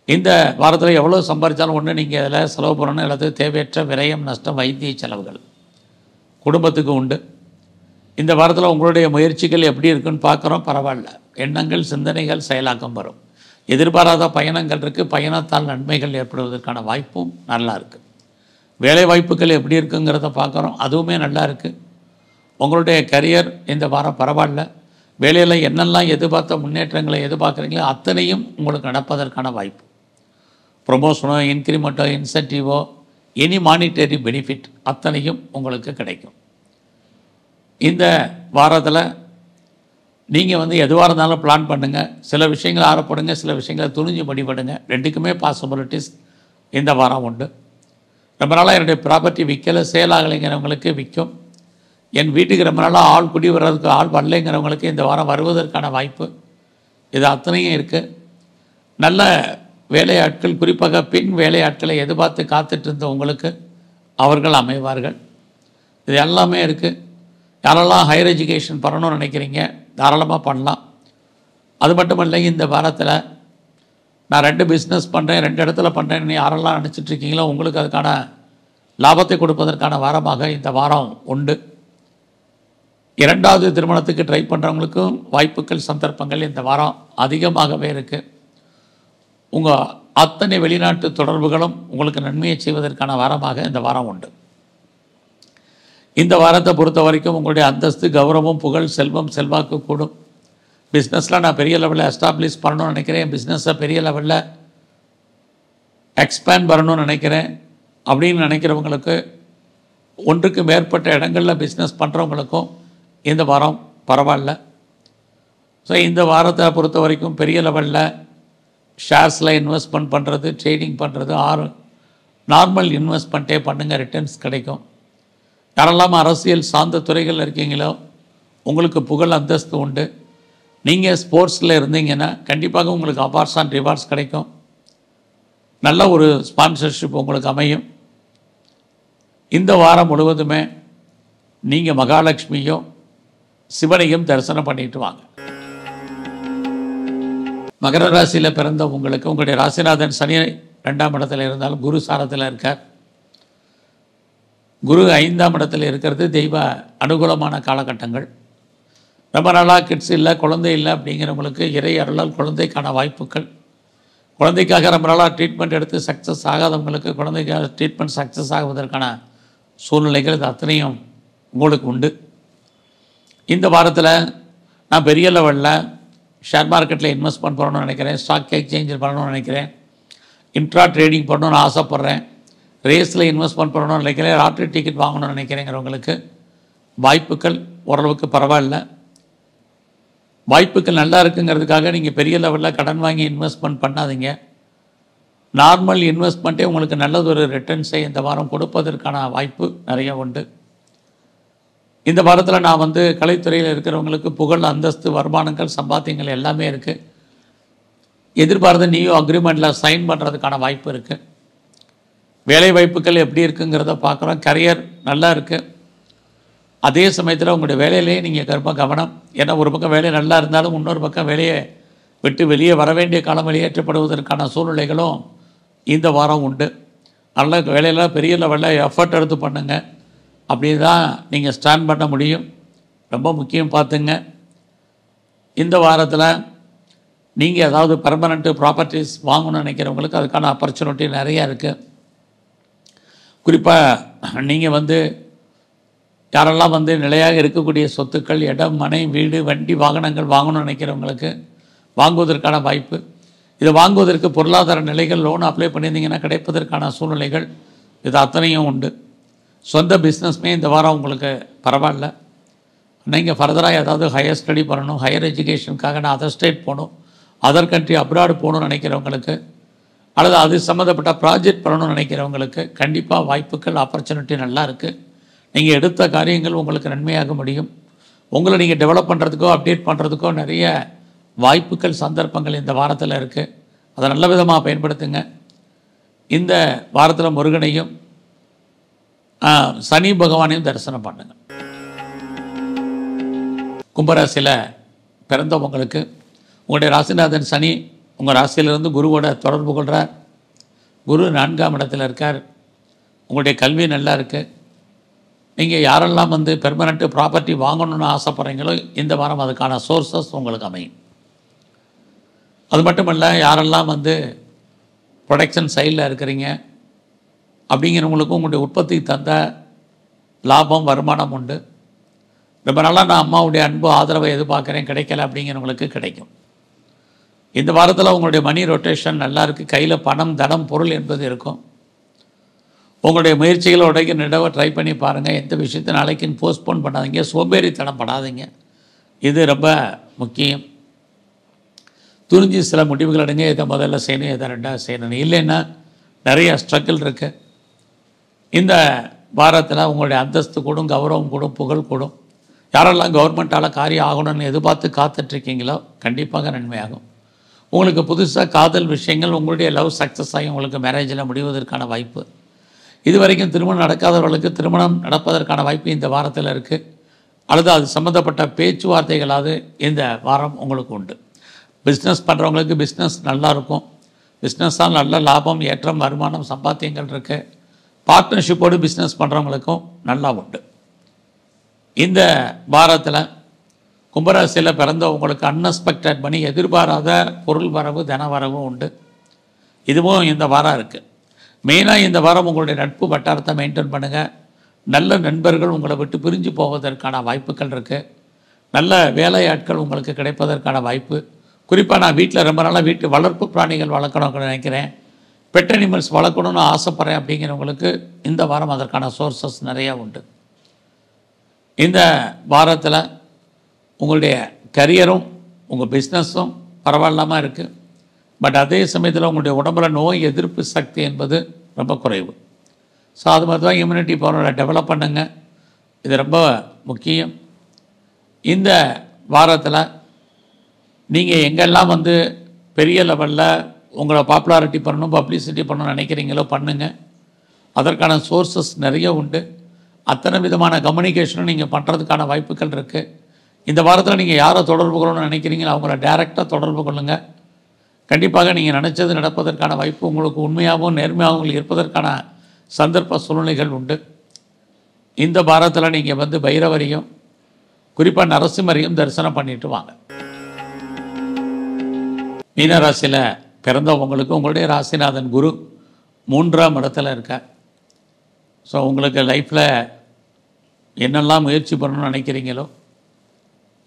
இந்த வாரத்தில் எவ்வளோ சம்பாதிச்சாலும் ஒன்று நீங்கள் அதில் செலவு பண்ணணும். எல்லாத்துக்கும் தேவையற்ற விரயம், நஷ்டம், வைத்திய செலவுகள் குடும்பத்துக்கு உண்டு. இந்த வாரத்தில் உங்களுடைய முயற்சிகள் எப்படி இருக்குன்னு பார்க்குறோம். பரவாயில்ல, எண்ணங்கள், சிந்தனைகள், செயலாக்கம் வரும். எதிர்பாராத பயணங்கள் இருக்குது. பயணத்தால் நன்மைகள் ஏற்படுவதற்கான வாய்ப்பும் நல்லா இருக்குது. வேலை வாய்ப்புகள் எப்படி இருக்குங்கிறத பார்க்குறோம். அதுவுமே நல்லா இருக்குது. உங்களுடைய கரியர் இந்த வாரம் பரவாயில்ல. வேலையில் என்னெல்லாம் எதிர்பார்த்த முன்னேற்றங்களை எதிர்பார்க்குறீங்களோ அத்தனையும் உங்களுக்கு நடப்பதற்கான வாய்ப்பு. ப்ரொமோஷனோ, இன்க்ரிமெண்ட்டோ, இன்சென்டிவோ, எனி மானிட்டரி பெனிஃபிட் அத்தனையும் உங்களுக்கு கிடைக்கும். இந்த வாரத்தில் நீங்கள் எதுவாக இருந்தாலும் பிளான் பண்ணுங்கள். சில விஷயங்களை ஆரப்படுங்க, சில விஷயங்களை துணிஞ்சு படிப்படுங்க. ரெண்டுக்குமே பாசிபிலிட்டிஸ் இந்த வாரம் உண்டு. ரொம்ப நாளாக என்னுடைய ப்ராப்பர்ட்டி விற்கலை, சேலாகலைங்கிறவங்களுக்கு விற்கும். என் வீட்டுக்கு ரொம்ப நாளாக ஆள் குடி வர்றதுக்கு ஆள் வரலைங்கிறவங்களுக்கு இந்த வாரம் வருவதற்கான வாய்ப்பு இது அத்தனையும் இருக்குது. நல்ல வேலையாட்கள், குறிப்பாக பெண் வேலையாட்களை எதிர்பார்த்து காத்துட்டு இருந்த உங்களுக்கு அவர்கள் அமைவார்கள். இது எல்லாமே இருக்குது. யாரெல்லாம் ஹையர் எஜுகேஷன் பண்ணணும்னு நினைக்கிறீங்க தாராளமாக பண்ணலாம். அது மட்டும் இல்லை, இந்த வாரத்தில் நான் 2 பிஸ்னஸ் பண்ணுறேன், 2 இடத்துல பண்ணுறேன்னு யாரெல்லாம் நினச்சிட்ருக்கீங்களோ உங்களுக்கு அதுக்கான லாபத்தை கொடுப்பதற்கான வாரமாக இந்த வாரம் உண்டு. 2வது திருமணத்துக்கு ட்ரை பண்ணுறவங்களுக்கும் வாய்ப்புகள், சந்தர்ப்பங்கள் இந்த வாரம் அதிகமாகவே இருக்குது. உங்கள் அத்தனை வெளிநாட்டு தொடர்புகளும் உங்களுக்கு நன்மையை செய்வதற்கான வாரமாக இந்த வாரம் உண்டு. இந்த வாரத்தை பொறுத்த வரைக்கும் உங்களுடைய அந்தஸ்து, கௌரவம், புகழ், செல்வம், செல்வாக்கு கூடும். பிஸ்னஸில் நான் பெரிய லெவலில் எஸ்டாப்ளிஷ் பண்ணணும்னு நினைக்கிறேன், பிஸ்னஸை பெரிய லெவலில் எக்ஸ்பேண்ட் பண்ணணும்னு நினைக்கிறேன் அப்படின்னு நினைக்கிறவங்களுக்கு, ஒன்றுக்கு மேற்பட்ட இடங்களில் பிஸ்னஸ் பண்ணுறவங்களுக்கும் இந்த வாரம் பரவாயில்ல. ஸோ இந்த வாரத்தை பொறுத்த வரைக்கும் பெரிய லெவலில் ஷேர்ஸில் இன்வெஸ்ட்மெண்ட் பண்ணுறது, ட்ரேடிங் பண்ணுறது, நார்மல் இன்வெஸ்ட்மெண்ட்டே பண்ணுங்கள், ரிட்டர்ன்ஸ் கிடைக்கும். யாரெல்லாம் அரசியல் சார்ந்த துறைகளில் இருக்கீங்களோ உங்களுக்கு புகழ், அந்தஸ்து உண்டு. நீங்கள் ஸ்போர்ட்ஸில் இருந்தீங்கன்னா கண்டிப்பாக உங்களுக்கு அவார்ட்ஸ் அண்ட் ரிவார்ட்ஸ் கிடைக்கும். நல்ல ஒரு ஸ்பான்சர்ஷிப் உங்களுக்கு அமையும். இந்த வாரம் முழுவதுமே நீங்கள் மகாலட்சுமியும் சிவனையும் தரிசனம் பண்ணிட்டு வாங்க. மகர ராசியில் பிறந்த உங்களுக்கு உங்களுடைய ராசிநாதன் சனி 2ஆம் இடத்துல இருந்தாலும் குரு சாரத்தில் இருக்கார். குரு 5ஆம் இடத்தில் இருக்கிறது தெய்வ அனுகூலமான காலகட்டங்கள். ரொம்ப நாளாக கிட்ஸ் இல்லை, குழந்தை இல்லை அப்படிங்கிறவங்களுக்கு இறை அருளால் குழந்தைக்கான வாய்ப்புகள். குழந்தைக்காக ரொம்ப நாளாக ட்ரீட்மெண்ட் எடுத்து சக்ஸஸ் ஆகாதவங்களுக்கு குழந்தைக்காக ட்ரீட்மெண்ட் சக்ஸஸ் ஆகுவதற்கான சூழ்நிலைகள் இது அத்தனையும் உங்களுக்கு உண்டு. இந்த வாரத்தில் நான் பெரிய லெவலில் ஷேர் மார்க்கெட்டில் இன்வெஸ்ட்மெண்ட் பண்ணணும்னு நினைக்கிறேன், ஸ்டாக் எக்ஸ்சேஞ்சில் பண்ணணும்னு நினைக்கிறேன், இன்ட்ரா ட்ரேடிங் பண்ணணும்னு ஆசைப்பட்றேன், ரேஸில் இன்வெஸ்ட்மெண்ட் பண்ணணும்னு நினைக்கிறேன், லாட்ரி டிக்கெட் வாங்கணும்னு நினைக்கிறேங்கிறவங்களுக்கு வாய்ப்புகள் ஓரளவுக்கு பரவாயில்ல. வாய்ப்புகள் நல்லா இருக்குங்கிறதுக்காக நீங்கள் பெரிய லெவலில் கடன் வாங்கி இன்வெஸ்ட்மெண்ட் பண்ணாதீங்க. நார்மல் இன்வெஸ்ட்மெண்ட்டே உங்களுக்கு நல்லதொரு ரிட்டர்ன்ஸை இந்த வாரம் கொடுப்பதற்கான வாய்ப்பு நிறைய உண்டு. இந்த வாரத்தில் நான் கலைத்துறையில் இருக்கிறவங்களுக்கு புகழ், அந்தஸ்து, வருமானங்கள், சம்பாத்தியங்கள் எல்லாமே இருக்குது. எதிர்பார்த்த நியூ அக்ரிமெண்ட்டில் சைன் பண்ணுறதுக்கான வாய்ப்பு இருக்குது. வேலை வாய்ப்புகள் எப்படி இருக்குங்கிறத பார்க்குறோம். கரியர் நல்லா இருக்குது. அதே சமயத்தில் உங்களுடைய வேலையிலேயே நீங்கள் ரொம்ப கவனம். ஏன்னா ஒரு பக்கம் வேலை நல்லா இருந்தாலும் இன்னொரு பக்கம் வேலையை விட்டு வெளியே வர வேண்டிய காலம் வெளியேற்றப்படுவதற்கான சூழ்நிலைகளும் இந்த வாரம் உண்டு. அதனால் வேலையெல்லாம் பெரிய லெவலில் எஃபர்ட் எடுத்து பண்ணுங்கள். அப்படி தான் நீங்கள் ஸ்டாண்ட் பண்ண முடியும். ரொம்ப முக்கியம் பார்த்துங்க. இந்த வாரத்தில் நீங்கள் ஏதாவது பெர்மனண்ட்டு ப்ராப்பர்ட்டிஸ் வாங்கணும்னு நினைக்கிறவங்களுக்கு அதுக்கான ஆப்பர்ச்சுனிட்டி நிறையா இருக்குது. குறிப்பாக நீங்கள் யாரெல்லாம் நிலையாக இருக்கக்கூடிய சொத்துக்கள், இடம், மனை, வீடு, வண்டி, வாகனங்கள் வாங்கணும்னு நினைக்கிறவங்களுக்கு வாங்குவதற்கான வாய்ப்பு. இதை வாங்குவதற்கு பொருளாதார நிலைகள், லோன் அப்ளை பண்ணியிருந்தீங்கன்னா கிடைப்பதற்கான சூழ்நிலைகள் இது அத்தனையும் உண்டு. சொந்த பிஸ்னஸ்மே இந்த வாரம் உங்களுக்கு பரவாயில்ல. நீங்கள் ஃபர்தராக ஏதாவது ஹையர் ஸ்டடி பண்ணணும், ஹையர் எஜுகேஷனுக்காக நான் அதர் ஸ்டேட் போகணும், அதர் கண்ட்ரி அப்ராடு போகணும்னு நினைக்கிறவங்களுக்கு அல்லது அது சம்மந்தப்பட்ட ப்ராஜெக்ட் பண்ணணும்னு நினைக்கிறவங்களுக்கு கண்டிப்பாக வாய்ப்புகள், ஆப்பர்ச்சுனிட்டி நல்லா இருக்குது. நீங்கள் எடுத்த காரியங்கள் உங்களுக்கு நன்மையாக முடியும். உங்களை நீங்கள் டெவலப் பண்ணுறதுக்கோ அப்டேட் பண்ணுறதுக்கோ நிறைய வாய்ப்புகள், சந்தர்ப்பங்கள் இந்த வாரத்தில் இருக்குது. அதை நல்ல விதமாக பயன்படுத்துங்க. இந்த வாரத்தில் முருகனையும் சனி பகவானையும் தரிசனம் பண்ணுங்க. கும்பராசியில் பிறந்தவங்களுக்கு உங்களுடைய ராசிநாதன் சனி உங்கள் ராசியிலிருந்து குருவோட தொடர்பு கொள்கிறார். குரு 4ஆம் இடத்தில் இருக்கார். உங்களுடைய கல்வி நல்லா இருக்குது. நீங்கள் யாரெல்லாம் பெர்மனண்ட்டு ப்ராப்பர்ட்டி வாங்கணும்னு ஆசைப்பட்றீங்களோ இந்த வாரம் அதுக்கான சோர்ஸஸ் உங்களுக்கு அமையும். அது மட்டும் இல்லை, யாரெல்லாம் ப்ரொடக்ஷன் சைடில் இருக்கிறீங்க அப்படிங்கிறவங்களுக்கும் உங்களுடைய உற்பத்தி தந்த லாபம், வருமானம் உண்டு. ரொம்ப நாளாக நான் அம்மாவுடைய அன்பு, ஆதரவை எதிர்பார்க்குறேன், கிடைக்கல அப்படிங்கிறவங்களுக்கு கிடைக்கும். இந்த வாரத்தில் உங்களுடைய மணி ரொட்டேஷன் நல்லா இருக்குது. கையில் பணம், தனம், பொருள் என்பது இருக்கும். உங்களுடைய முயற்சிகளை உடைக்க நிடவை ட்ரை பண்ணி பாருங்கள். எந்த விஷயத்தை நாளைக்குன்னு போஸ்ட்போன் பண்ணாதீங்க, சோம்பேறித்தனம் படாதீங்க. இது ரொம்ப முக்கியம். துணிஞ்சு சில முடிவுகள் எடுங்க. இதை முதல்ல செய்யணும், இதை ரெண்டாவது செய்யணும். இல்லைன்னா நிறைய ஸ்ட்ரகிள் இருக்குது. இந்த வாரத்தில் உங்களுடைய அந்தஸ்து கூடும், கௌரவம் கூடும், புகழ் கூடும். யாரெல்லாம் கவர்மெண்ட்டால் காரியம் ஆகணும்னு எதிர்பார்த்து காத்துட்ருக்கீங்களோ கண்டிப்பாக நன்மையாகும். உங்களுக்கு புதுசாக காதல் விஷயங்கள், உங்களுடைய லவ் சக்ஸஸ் ஆகி உங்களுக்கு மேரேஜில் முடிவதற்கான வாய்ப்பு. இது வரைக்கும் திருமணம் நடக்காதவர்களுக்கு திருமணம் நடப்பதற்கான வாய்ப்பு இந்த வாரத்தில் இருக்குது. அல்லது அது சம்மந்தப்பட்ட பேச்சுவார்த்தைகளாவது இந்த வாரம் உங்களுக்கு உண்டு. பிஸ்னஸ் பண்ணுறவங்களுக்கு பிஸ்னஸ் நல்லாயிருக்கும். பிஸ்னஸால் நல்ல லாபம், ஏற்றம், வருமானம், சம்பாத்தியங்கள் இருக்குது. பார்ட்னர்ஷிப்போடு பிஸ்னஸ் பண்ணுறவங்களுக்கும் நல்லா உண்டு. இந்த வாரத்தில் கும்பராசியில் பிறந்த உங்களுக்கு அன்எக்ஸ்பெக்டட் மணி, எதிர்பாராத பொருள் வரவு, தன வரவும் உண்டு. இதுவும் இந்த வாரம் இருக்குது. மெயினாக இந்த வாரம் உங்களுடைய நட்பு வட்டாரத்தை மெயின்டைன் பண்ணுங்கள். நல்ல நண்பர்கள் உங்களை விட்டு பிரிஞ்சு போவதற்கான வாய்ப்புகள் இருக்குது. நல்ல வேலையாட்கள் உங்களுக்கு கிடைப்பதற்கான வாய்ப்பு. குறிப்பாக நான் வீட்டில் ரொம்ப நாளாக வீட்டு வளர்ப்பு பிராணிகள் வளர்க்கணும்னு நினைக்கிறேன், பெட் அனிமல்ஸ் வளர்க்கணும்னு ஆசைப்பட்றேன் அப்படிங்கிறவங்களுக்கு இந்த வாரம் அதற்கான சோர்ஸஸ் நிறையா உண்டு. இந்த வாரத்தில் உங்களுடைய கரியரும் உங்கள் பிஸ்னஸும் பரவாயில்லாமல் இருக்குது. பட் அதே சமயத்தில் உங்களுடைய உடம்புல நோய் எதிர்ப்பு சக்தி என்பது ரொம்ப குறைவு. ஸோ அது மாதிரி தான் இம்யூனிட்டி பவரை டெவலப் பண்ணுங்க. இது ரொம்ப முக்கியம். இந்த வாரத்தில் நீங்கள் எங்கெல்லாம் பெரிய லெவலில் உங்களை பாப்புலாரிட்டி பண்ணணும், பப்ளிசிட்டி பண்ணணும்னு நினைக்கிறீங்களோ பண்ணுங்கள். அதற்கான சோர்ஸஸ் நிறைய உண்டு. அத்தனை விதமான கம்யூனிகேஷனும் நீங்கள் பண்ணுறதுக்கான வாய்ப்புகள் இருக்குது. இந்த வாரத்தில் நீங்கள் யாரை தொடர்பு கொள்ளணும்னு நினைக்கிறீங்களோ அவங்கள டைரெக்டாக தொடர்பு கொள்ளுங்கள். கண்டிப்பாக நீங்கள் நினச்சது நடப்பதற்கான வாய்ப்பு உங்களுக்கு உண்மையாகவும் நேர்மையாகவும் இருப்பதற்கான சந்தர்ப்ப சூழ்நிலைகள் உண்டு. இந்த வாரத்தில் நீங்கள் பைரவரையும் குறிப்பாக நரசிம்மரையும் தரிசனம் பண்ணிட்டு வாங்க. மீனராசியில் பிறந்தவங்களுக்கு உங்களுடைய ராசிநாதன் குரு 3ஆம் இடத்துல இருக்கார். ஸோ உங்களுக்கு லைஃப்பில் என்னெல்லாம் முயற்சி பண்ணணும்னு நினைக்கிறீங்களோ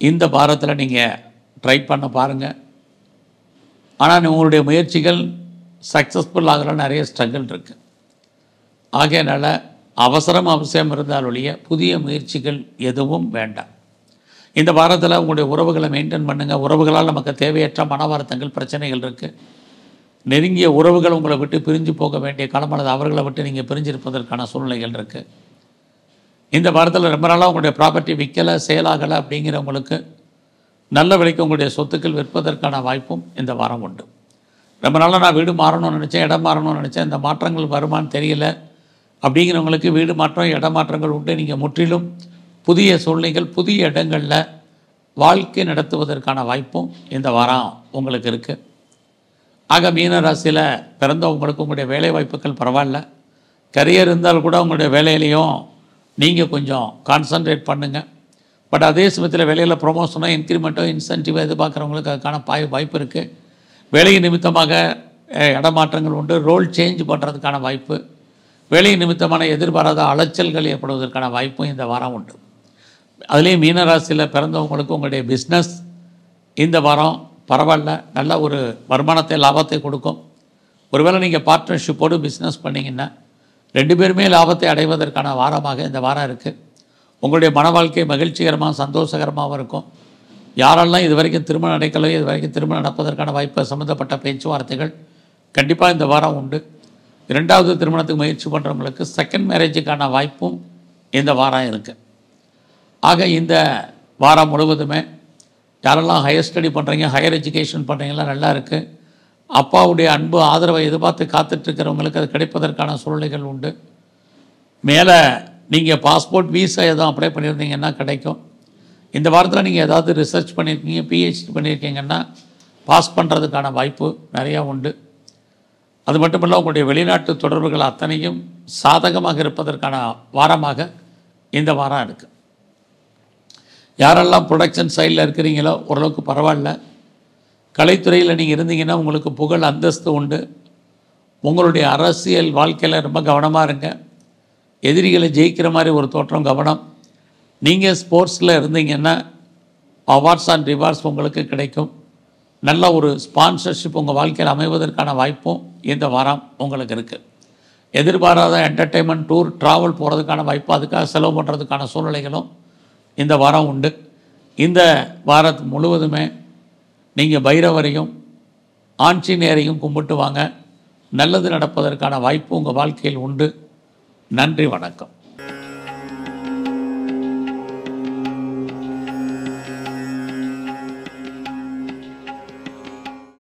இந்த வாரத்தில் நீங்கள் ட்ரை பண்ண பாருங்கள். ஆனால் உங்களுடைய முயற்சிகள் சக்ஸஸ்ஃபுல் ஆகிற நிறைய ஸ்ட்ரகிள் இருக்குது. ஆகையனால அவசியம் இருந்தால் ஒழிய புதிய முயற்சிகள் எதுவும் வேண்டாம். இந்த வாரத்தில் உங்களுடைய உறவுகளை மெயின்டைன் பண்ணுங்கள். உறவுகளால் நமக்கு தேவையற்ற மன வருத்தங்கள், பிரச்சனைகள் இருக்குது. நெருங்கிய உறவுகள் உங்களை விட்டு பிரிஞ்சு போக வேண்டிய காலம் அல்லது அவர்களை விட்டு நீங்கள் பிரிஞ்சிருப்பதற்கான சூழ்நிலைகள் இருக்குது. இந்த வாரத்தில் ரொம்ப நாளாக உங்களுடைய ப்ராப்பர்ட்டி விற்கலை, சேலாகலை அப்படிங்கிறவங்களுக்கு நல்ல விலைக்கு உங்களுடைய சொத்துக்கள் விற்பதற்கான வாய்ப்பும் இந்த வாரம் உண்டு. ரொம்ப நாளாக நான் வீடு மாறணும்னு நினச்சேன், இடம் மாறணும்னு நினச்சேன், இந்த மாற்றங்கள் வருமானு தெரியல அப்படிங்கிறவங்களுக்கு வீடு மாற்றம், இட மாற்றங்கள் உண்டு. நீங்கள் முற்றிலும் புதிய சூழ்நிலைகள், புதிய இடங்களில் வாழ்க்கை நடத்துவதற்கான வாய்ப்பும் இந்த வாரம் உங்களுக்கு இருக்குது. ஆக மீன ராசியில் பிறந்தவங்களுக்கு உங்களுடைய வேலை வாய்ப்புகள் பரவாயில்ல. கரியர் இருந்தால் கூட உங்களுடைய வேலையிலையும் நீங்கள் கொஞ்சம் கான்சன்ட்ரேட் பண்ணுங்கள். பட் அதே சமயத்தில் வேலையில் ப்ரொமோஷனோ, இன்க்ரிமெண்ட்டோ, இன்சென்டிவோ எதிர்பார்க்குறவங்களுக்கு அதுக்கான வாய்ப்பு இருக்குது. வேலை நிமித்தமாக இடமாற்றங்கள் உண்டு. ரோல் சேஞ்ச் பண்ணுறதுக்கான வாய்ப்பு, வேலை நிமித்தமான எதிர்பாராத அலைச்சல்கள் ஏற்படுவதற்கான வாய்ப்பும் இந்த வாரம் உண்டு. அதுலேயும் மீனராசியில் பிறந்தவங்களுக்கு உங்களுடைய பிஸ்னஸ் இந்த வாரம் பரவாயில்ல, நல்ல ஒரு வருமானத்தை, லாபத்தை கொடுக்கும். ஒருவேளை நீங்கள் பார்ட்னர்ஷிப்போடு பிஸ்னஸ் பண்ணிங்கன்னா 2 பேருமே லாபத்தை அடைவதற்கான வாரமாக இந்த வாரம் இருக்குது. உங்களுடைய மன வாழ்க்கை மகிழ்ச்சிகரமாக, சந்தோஷகரமாகவும் இருக்கும். யாரெல்லாம் இது வரைக்கும் திருமணம் நடக்கலையோ, இது வரைக்கும் திருமணம் நடப்பதற்கான வாய்ப்பு சம்மந்தப்பட்ட பேச்சுவார்த்தைகள் கண்டிப்பாக இந்த வாரம் உண்டு. 2வது திருமணத்துக்கு முயற்சி பண்ணுறவங்களுக்கு செகண்ட் மேரேஜுக்கான வாய்ப்பும் இந்த வாரம் இருக்குது. ஆக இந்த வாரம் முழுவதுமே யாரெல்லாம் ஹையர் ஸ்டடி பண்ணுறீங்க, ஹையர் எஜுகேஷன் பண்ணுறீங்களாம் நல்லா இருக்குது. அப்பாவுடைய அன்பு, ஆதரவை எதிர்பார்த்து காத்துட்ருக்கிறவங்களுக்கு அது கிடைப்பதற்கான சூழ்நிலைகள் உண்டு. மேலே நீங்கள் பாஸ்போர்ட், வீசா எதுவும் அப்ளை பண்ணியிருந்தீங்கன்னா கிடைக்கும். இந்த வாரத்தில் நீங்கள் ஏதாவது ரிசர்ச் பண்ணியிருக்கீங்க, பிஹெச்டி பண்ணியிருக்கீங்கன்னா பாஸ் பண்ணுறதுக்கான வாய்ப்பு நிறையா உண்டு. அது மட்டும் இல்லை, உங்களுடைய வெளிநாட்டு தொடர்புகள் அத்தனையும் சாதகமாக இருப்பதற்கான வாரமாக இந்த வாரம் இருக்குது. யாரெல்லாம் ப்ரொடக்ஷன் சைடில் இருக்கிறீங்களோ ஓரளவுக்கு பரவாயில்ல. கலைத்துறையில் நீங்கள் இருந்தீங்கன்னா உங்களுக்கு புகழ், அந்தஸ்து உண்டு. உங்களுடைய அரசியல் வாழ்க்கையில் ரொம்ப கவனமாக இருங்க. எதிரிகளை ஜெயிக்கிற மாதிரி ஒரு தோற்றம், கவனம். நீங்கள் ஸ்போர்ட்ஸில் இருந்தீங்கன்னா அவார்ட்ஸ் அண்ட் ரிவார்ட்ஸ் உங்களுக்கு கிடைக்கும். நல்ல ஒரு ஸ்பான்சர்ஷிப் உங்கள் வாழ்க்கையில் அமைவதற்கான வாய்ப்பும் இந்த வாரம் உங்களுக்கு இருக்குது. எதிர்பாராத என்டர்டெயின்மெண்ட், டூர், ட்ராவல் போகிறதுக்கான வாய்ப்பு, அதுக்காக செலவு பண்ணுறதுக்கான சூழ்நிலைகளும் இந்த வாரம் உண்டு. இந்த வாரத்து முழுவதுமே நீங்கள் பைரவரையும் ஆஞ்சநேயரையும் கும்பிட்டு வாங்க. நல்லது நடப்பதற்கான வாய்ப்பு உங்கள் வாழ்க்கையில் உண்டு. நன்றி, வணக்கம்.